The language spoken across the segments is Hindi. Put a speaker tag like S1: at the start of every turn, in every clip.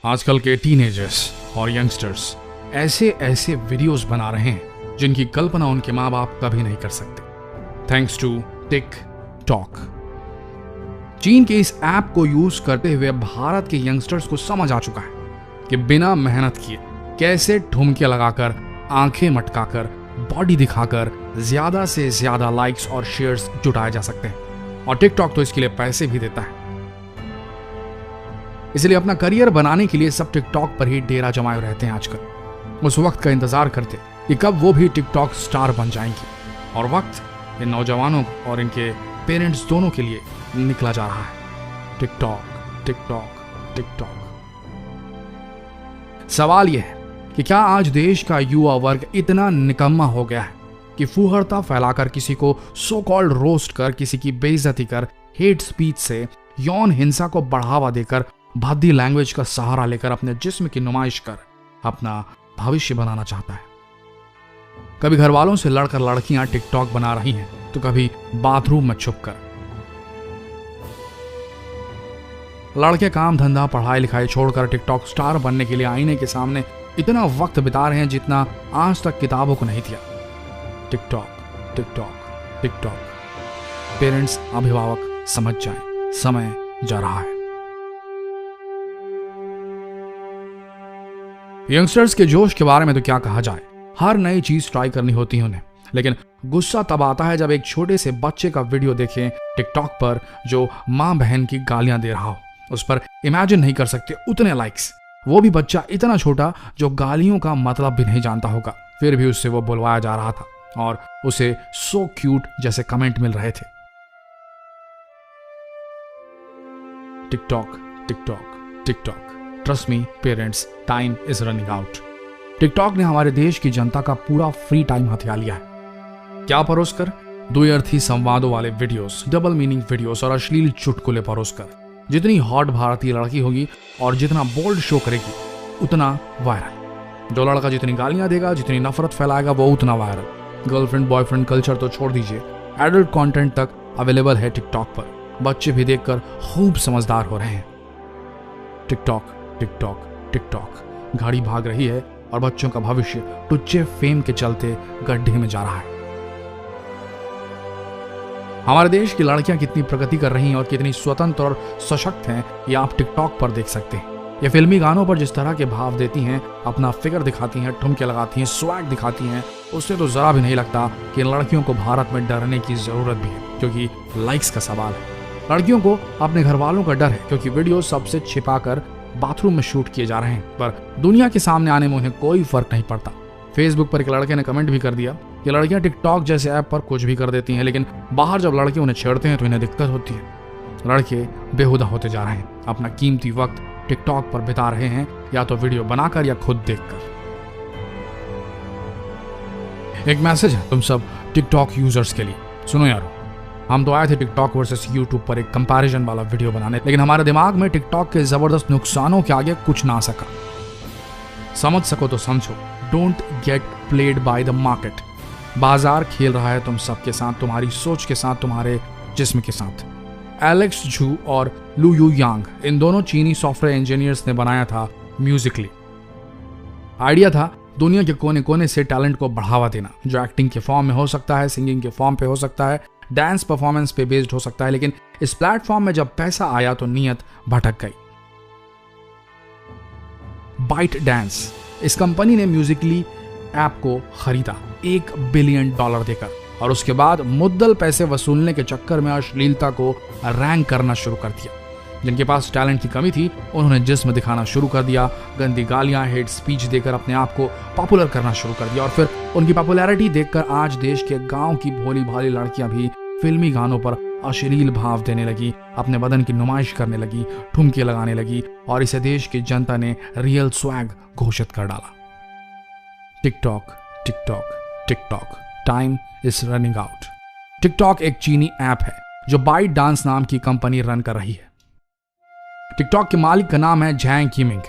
S1: आजकल के टीनेजर्स और यंगस्टर्स ऐसे ऐसे वीडियोस बना रहे हैं जिनकी कल्पना उनके माँ बाप कभी नहीं कर सकते, थैंक्स टू टिक टॉक। चीन के इस ऐप को यूज करते हुए भारत के यंगस्टर्स को समझ आ चुका है कि बिना मेहनत किए कैसे ठुमके लगाकर, आंखें मटकाकर, बॉडी दिखाकर ज्यादा से ज्यादा लाइक्स और शेयर्स जुटाए जा सकते हैं। और टिकटॉक तो इसके लिए पैसे भी देता है। इसलिए अपना करियर बनाने के लिए सब टिकटॉक पर ही डेरा जमाए रहते हैं आजकल। उस वक्त का इंतजार करते कि कब वो भी टिकटॉक स्टार बन जाएंगी। और वक्त इन नौजवानों और इनके पेरेंट्स दोनों के लिए निकला जा रहा है। TikTok TikTok TikTok. सवाल यह है कि क्या आज देश का युवा वर्ग इतना निकम्मा हो गया है कि फूहड़ता फैलाकर, किसी को सो कॉल्ड रोस्ट कर, किसी की बेइज्जती कर, हेट स्पीच से, यौन हिंसा को बढ़ावा देकर, बॉडी लैंग्वेज का सहारा लेकर अपने जिस्म की नुमाइश कर अपना भविष्य बनाना चाहता है। कभी घर वालों से लड़कर लड़कियां टिकटॉक बना रही हैं, तो कभी बाथरूम में छुपकर। लड़के काम धंधा पढ़ाई लिखाई छोड़कर टिकटॉक स्टार बनने के लिए आईने के सामने इतना वक्त बिता रहे हैं जितना आज तक किताबों को नहीं दिया। TikTok TikTok TikTok. पेरेंट्स, अभिभावक समझ जाएं, समय जा रहा है। यंगस्टर्स के जोश के बारे में तो क्या कहा जाए। हर नई चीज ट्राई करनी होती है उन्हें, लेकिन गुस्सा तब आता है जब एक छोटे से बच्चे का वीडियो देखें टिकटॉक पर जो मां बहन की गालियां दे रहा हो। उस पर इमेजिन नहीं कर सकते उतने लाइक्स। वो भी बच्चा इतना छोटा जो गालियों का मतलब भी नहीं जानता होगा, फिर भी उससे वो बुलवाया जा रहा था और उसे सो क्यूट जैसे कमेंट मिल रहे थे। TikTok TikTok TikTok. Trust me parents, time is running out. TikTok ने हमारे देश की जनता का पूरा फ्री टाइम हथिया लिया है। क्या परोसकर? द्व्यर्थी संवादों वाले वीडियोस, डबल मीनिंग वीडियोस और अश्लील चुटकुले परोसकर। जितनी हॉट भारतीय लड़की होगी और जितना बोल्ड शो करेगी उतना वायरल। जो लड़का जितनी गालियां देगा, जितनी नफरत फैलाएगा, वो उतना वायरल। गर्लफ्रेंड बॉयफ्रेंड कल्चर तो छोड़ दीजिए, एडल्ट कंटेंट तक अवेलेबल है टिकटॉक पर। बच्चे भी देखकर खूब समझदार हो रहे हैं। TikTok TikTok TikTok. गाड़ी भाग रही है और बच्चों का भविष्य टुच्चे फेम के चलते गड्ढे में जा रहा है। हमारे देश की लड़कियां कितनी प्रगति कर रही हैं और कितनी स्वतंत्र और सशक्त हैं, ये आप टिकटॉक पर देख सकते हैं। ये फिल्मी गानों पर जिस तरह के भाव देती हैं, अपना फिगर दिखाती हैं, ठुमके लगाती हैं, स्वैग दिखाती हैं, उससे तो जरा भी नहीं लगता कि इन लड़कियों को भारत में डरने की जरूरत भी है, क्योंकि लाइक्स का सवाल है। लड़कियों को अपने घर वालों का डर है, क्योंकि वीडियो सबसे छिपाकर बाथरूम में शूट किए जा रहे हैं, पर दुनिया के सामने आने में उन्हें कोई फर्क नहीं पड़ता। फेसबुक पर एक लड़के ने कमेंट भी कर दिया कि लड़कियां टिकटॉक जैसे ऐप पर कुछ भी कर देती हैं, लेकिन बाहर जब लड़के उन्हें छेड़ते हैं तो इन्हें दिक्कत होती है। लड़के बेहुदा होते जा रहे हैं, अपना कीमती वक्त टिकटॉक पर बिता रहे हैं, या तो वीडियो बनाकर या खुद देखकर। एक मैसेज है तुम सब टिकटॉक यूजर्स के लिए, सुनो यारो। हम तो आए थे टिकटॉक वर्सेस यूट्यूब पर एक कंपैरिजन वाला वीडियो बनाने, लेकिन हमारे दिमाग में टिकटॉक के जबरदस्त नुकसानों के आगे कुछ ना सका। समझ सको तो समझो, don't get played by the market. बाजार खेल रहा है तुम सबके साथ, तुम्हारी सोच के साथ, तुम्हारे जिस्म के साथ। एलेक्स झू और लू यू यांग, इन दोनों चीनी सॉफ्टवेयर इंजीनियर्स ने बनाया था म्यूजिकली। आइडिया था दुनिया के कोने कोने से टैलेंट को बढ़ावा देना, जो एक्टिंग के फॉर्म में हो सकता है, सिंगिंग के फॉर्म पे हो सकता है, डांस परफॉर्मेंस पे बेस्ड हो सकता है। लेकिन इस प्लेटफॉर्म में जब पैसा आया तो नीयत भटक गई। बाइट डांस, इस कंपनी ने म्यूजिकली ऐप को खरीदा $1 बिलियन देकर, और उसके बाद मुद्दल पैसे वसूलने के चक्कर में अश्लीलता को रैंक करना शुरू कर दिया। जिनके पास टैलेंट की कमी थी उन्होंने जिस्म दिखाना शुरू कर दिया, गंदी गालियां, हेट स्पीच देकर अपने आप को पॉपुलर करना शुरू कर दिया। और फिर उनकी पॉपुलैरिटी देखकर आज देश के गांव की भोली भाली लड़कियां भी फिल्मी गानों पर अश्लील भाव देने लगी, अपने बदन की नुमाइश करने लगी, ठुमके लगाने लगी, और इसे देश की जनता ने रियल स्वैग घोषित कर डाला। TikTok TikTok TikTok. Time is running out. TikTok एक चीनी ऐप है जो बाइट डांस नाम की कंपनी रन कर रही है। टिकटॉक के मालिक का नाम है झैंग यिमिंग।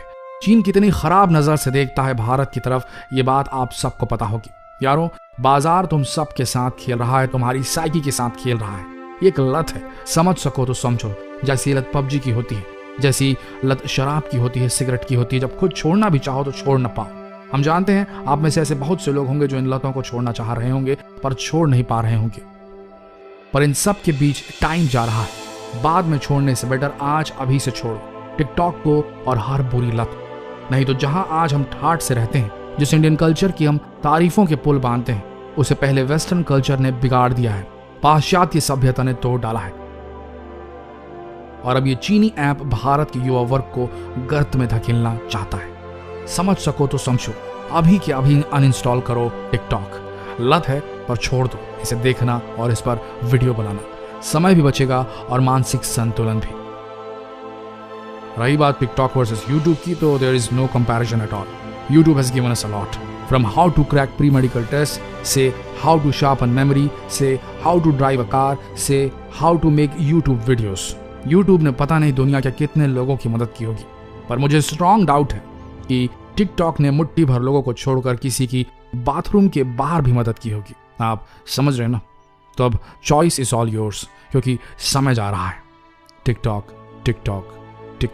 S1: चीन कितनी खराब नजर से देखता है भारत की तरफ, ये बात आप सबको पता होगी। यारों, बाजार तुम सबके साथ खेल रहा है, तुम्हारी साइकी के साथ खेल रहा है। ये एक लत है, समझ सको तो समझो, जैसी लत पबजी की होती है। जैसी लत शराब की होती है, सिगरेट की होती है, जब खुद छोड़ना भी चाहो तो छोड़ ना पाओ। हम जानते हैं आप में से ऐसे बहुत से लोग होंगे जो इन लतों को छोड़ना चाह रहे होंगे पर छोड़ नहीं पा रहे होंगे। पर इन सब के बीच टाइम जा रहा है, बाद में छोड़ने से बेटर आज अभी से छोड़ो टिकटॉक को और हर बुरी लत। नहीं तो जहां आज हम ठाठ से रहते हैं, जिस इंडियन कल्चर की हम तारीफों के पुल बांधते हैं, उसे पहले वेस्टर्न कल्चर ने बिगाड़ दिया है, पाश्चात्य सभ्यता ने तोड़ डाला है। और अब ये चीनी ऐप भारत के युवा वर्ग को गर्त में धकेलना चाहता है। समझ सको तो समझो, अभी के अभी अनइंस्टॉल करो टिकटॉक। लत है पर छोड़ दो इसे देखना और इस पर वीडियो बनाना, समय भी बचेगा और मानसिक संतुलन भी। रही बात टिकटॉक वर्सेस यूट्यूब की, तो there is no comparison at all. YouTube has given us a lot, from how to crack pre medical test से हाउ टू शार्पन मेमोरी से how to drive a car से how to make YouTube videos. YouTube ने पता नहीं दुनिया के कितने लोगों की मदद की होगी, पर मुझे स्ट्रॉन्ग डाउट है कि टिकटॉक ने मुट्ठी भर लोगों को छोड़कर किसी की बाथरूम के बाहर भी मदद की होगी। आप समझ रहे ना? तो अब चॉइस इज ऑल योर्स, क्योंकि समय जा रहा है। टिकटॉक टिकटॉक टिक